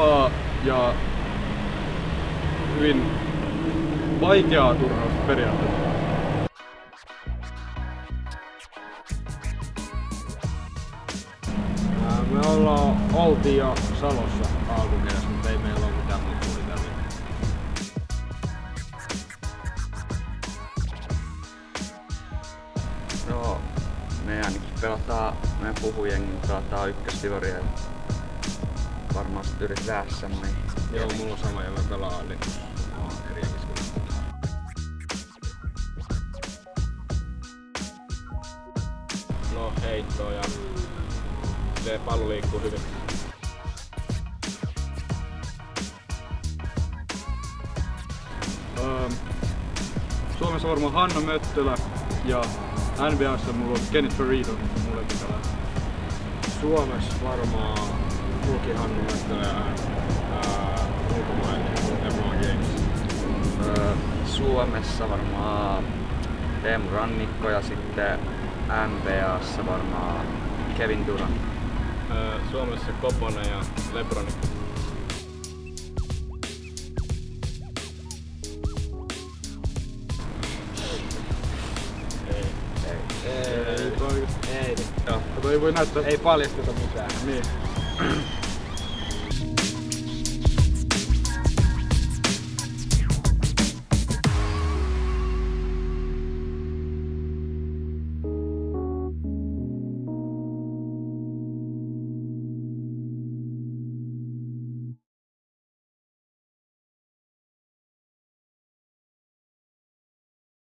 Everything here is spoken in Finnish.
hauskaa ja hyvin vaikeaa turnausta periaatteessa. Me oltiin jo Salossa alkukerässä, mutta ei meillä ole mitään muuta suunnitelmia. Joo, me ainakin meidän puhujengi pelataan ykkösdivaria ja varmaan sit yritetään semmonen. Joo, mulla on sama ja me pelaan eri kiskunnassa. No heittoa ja se pallo liikkuu hyvin. Suomessa varmaan Hanna Möttölä ja NBA:ssa mulla on Kenneth Ferrito molemmat pelaa. Suomessa varmaan mullakin Hannu Möttölä ja ulkomaille LeBron James. Suomessa varmaan Teemu Rannikko ja sitten NBA:ssa varmaan Kevin Durant. Suomessa Koponen ja LeBron. Ei. Toi ei voi näyttää. Ei paljasteta mitään. Niin.